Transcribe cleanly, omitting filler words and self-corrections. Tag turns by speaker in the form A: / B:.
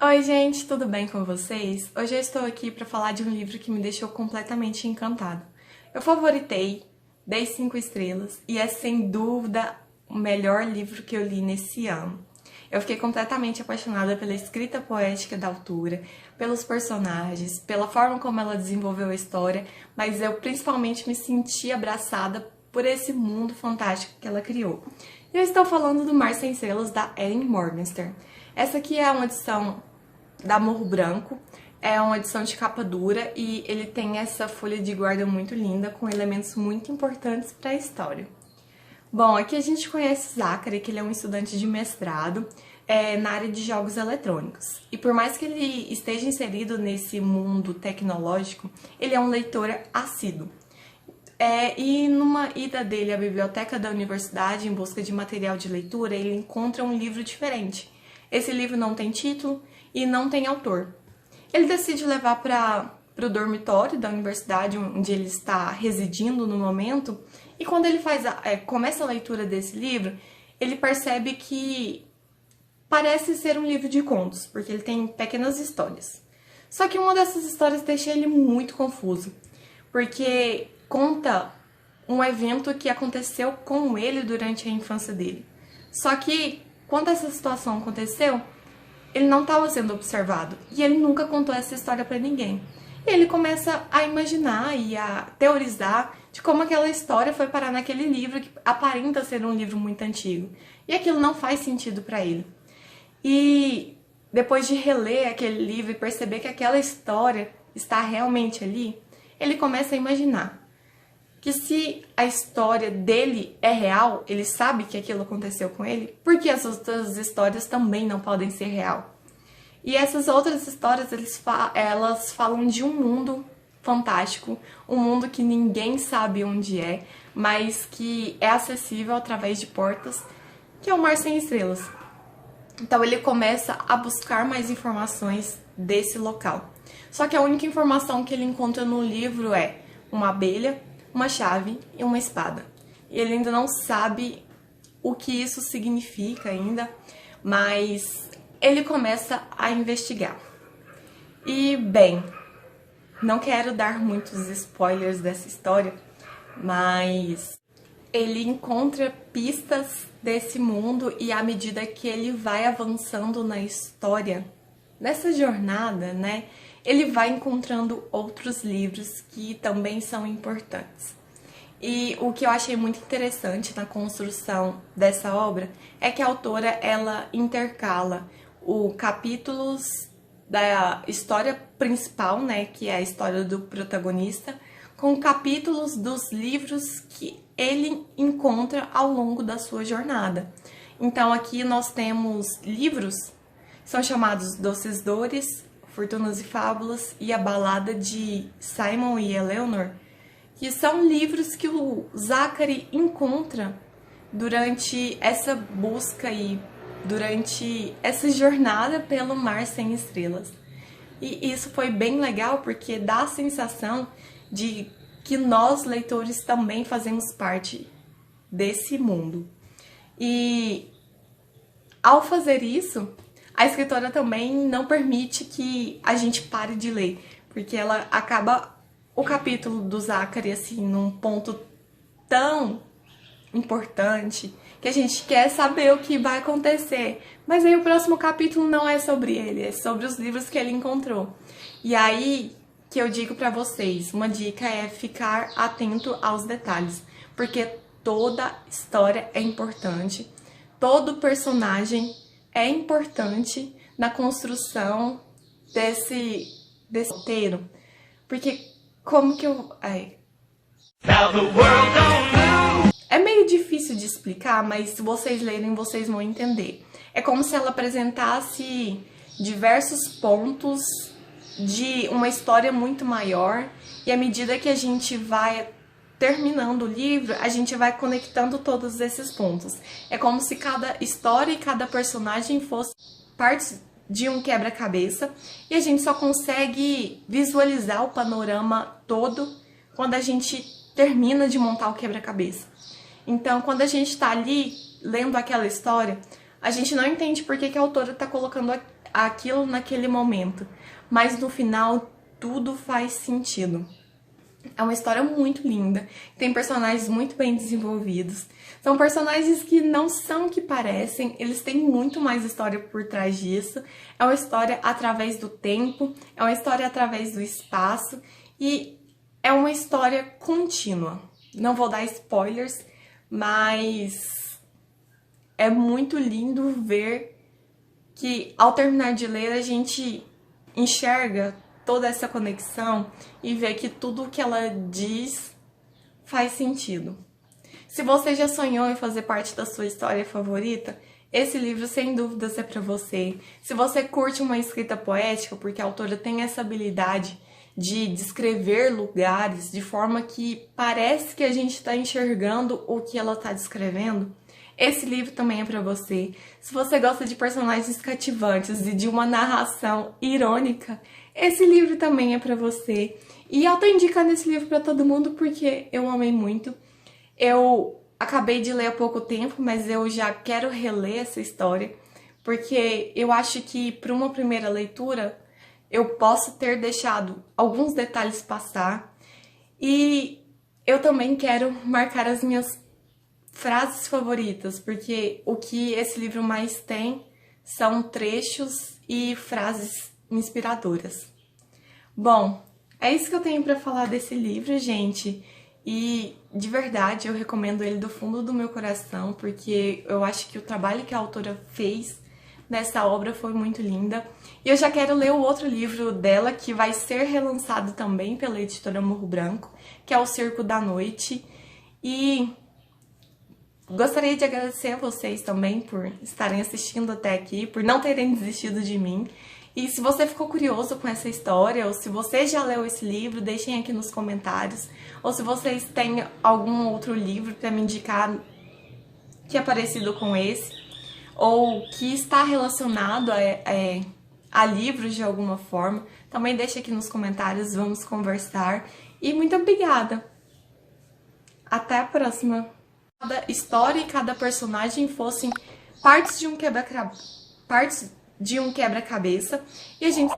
A: Oi, gente, tudo bem com vocês? Hoje eu estou aqui para falar de um livro que me deixou completamente encantado. Eu favoritei, dei 5 estrelas e é sem dúvida o melhor livro que eu li nesse ano. Eu fiquei completamente apaixonada pela escrita poética da autora, pelos personagens, pela forma como ela desenvolveu a história, mas eu principalmente me senti abraçada por esse mundo fantástico que ela criou. Eu estou falando do Mar Sem Estrelas, da Erin Morgenstern. Essa aqui é uma edição da Morro Branco, é uma edição de capa dura e ele tem essa folha de guarda muito linda, com elementos muito importantes para a história. Bom, aqui a gente conhece Zachary, que ele é um estudante de mestrado na área de jogos eletrônicos. E por mais que ele esteja inserido nesse mundo tecnológico, ele é um leitor assíduo. E numa ida dele à biblioteca da universidade em busca de material de leitura, ele encontra um livro diferente. Esse livro não tem título e não tem autor. Ele decide levar para o dormitório da universidade onde ele está residindo no momento, e quando ele começa a leitura desse livro, ele percebe que parece ser um livro de contos, porque ele tem pequenas histórias. Só que uma dessas histórias deixa ele muito confuso, porque conta um evento que aconteceu com ele durante a infância dele. Só que quando essa situação aconteceu, ele não estava sendo observado e ele nunca contou essa história para ninguém. E ele começa a imaginar e a teorizar de como aquela história foi parar naquele livro que aparenta ser um livro muito antigo. E aquilo não faz sentido para ele. E depois de reler aquele livro e perceber que aquela história está realmente ali, ele começa a imaginar que se a história dele é real, ele sabe que aquilo aconteceu com ele, porque as outras histórias também não podem ser real. E essas outras histórias, elas falam de um mundo fantástico, um mundo que ninguém sabe onde é, mas que é acessível através de portas, que é o Mar Sem Estrelas. Então ele começa a buscar mais informações desse local. Só que a única informação que ele encontra no livro é uma abelha, uma chave e uma espada. E ele ainda não sabe o que isso significa ainda, mas ele começa a investigar. E, bem, não quero dar muitos spoilers dessa história, mas ele encontra pistas desse mundo e à medida que ele vai avançando na história, nessa jornada, né, ele vai encontrando outros livros que também são importantes. E o que eu achei muito interessante na construção dessa obra é que a autora, ela intercala os capítulos da história principal, né, que é a história do protagonista, com capítulos dos livros que ele encontra ao longo da sua jornada. Então aqui nós temos livros que são chamados Doces Dores, Fortunas e Fábulas e A Balada de Simon e Eleanor, que são livros que o Zachary encontra durante essa busca e durante essa jornada pelo Mar Sem Estrelas. E isso foi bem legal porque dá a sensação de que nós, leitores, também fazemos parte desse mundo. E ao fazer isso, a escritora também não permite que a gente pare de ler, porque ela acaba o capítulo do Zachary assim num ponto tão importante que a gente quer saber o que vai acontecer. Mas aí o próximo capítulo não é sobre ele, é sobre os livros que ele encontrou. E aí que eu digo pra vocês, uma dica é ficar atento aos detalhes, porque toda história é importante, todo personagem é importante na construção desse roteiro, porque como que eu... É meio difícil de explicar, mas se vocês lerem, vocês vão entender. É como se ela apresentasse diversos pontos de uma história muito maior, e à medida que a gente vai terminando o livro, a gente vai conectando todos esses pontos. É como se cada história e cada personagem fosse parte de um quebra-cabeça e a gente só consegue visualizar o panorama todo quando a gente termina de montar o quebra-cabeça. Então, quando a gente está ali lendo aquela história, a gente não entende por que a autora está colocando aquilo naquele momento, mas no final tudo faz sentido. É uma história muito linda, tem personagens muito bem desenvolvidos. São personagens que não são o que parecem, eles têm muito mais história por trás disso. É uma história através do tempo, é uma história através do espaço e é uma história contínua. Não vou dar spoilers, mas é muito lindo ver que ao terminar de ler a gente enxerga toda essa conexão e vê que tudo o que ela diz faz sentido. Se você já sonhou em fazer parte da sua história favorita, esse livro sem dúvidas é para você. Se você curte uma escrita poética, porque a autora tem essa habilidade de descrever lugares de forma que parece que a gente está enxergando o que ela está descrevendo, esse livro também é para você. Se você gosta de personagens cativantes e de uma narração irônica, esse livro também é para você. E eu tô indicando esse livro para todo mundo porque eu amei muito. Eu acabei de ler há pouco tempo, mas eu já quero reler essa história, porque eu acho que para uma primeira leitura eu posso ter deixado alguns detalhes passar. E eu também quero marcar as minhas frases favoritas, porque o que esse livro mais tem são trechos e frases inspiradoras. Bom, é isso que eu tenho para falar desse livro, gente. E de verdade eu recomendo ele do fundo do meu coração, porque eu acho que o trabalho que a autora fez nessa obra foi muito linda. E eu já quero ler o outro livro dela, que vai ser relançado também pela editora Morro Branco, que é O Circo da Noite. E gostaria de agradecer a vocês também por estarem assistindo até aqui, por não terem desistido de mim. E se você ficou curioso com essa história, ou se você já leu esse livro, deixem aqui nos comentários. Ou se vocês têm algum outro livro para me indicar que é parecido com esse, ou que está relacionado a livros de alguma forma, também deixe aqui nos comentários, vamos conversar. E muito obrigada! Até a próxima! Cada história e cada personagem fossem partes de um quebra-cabeça e a gente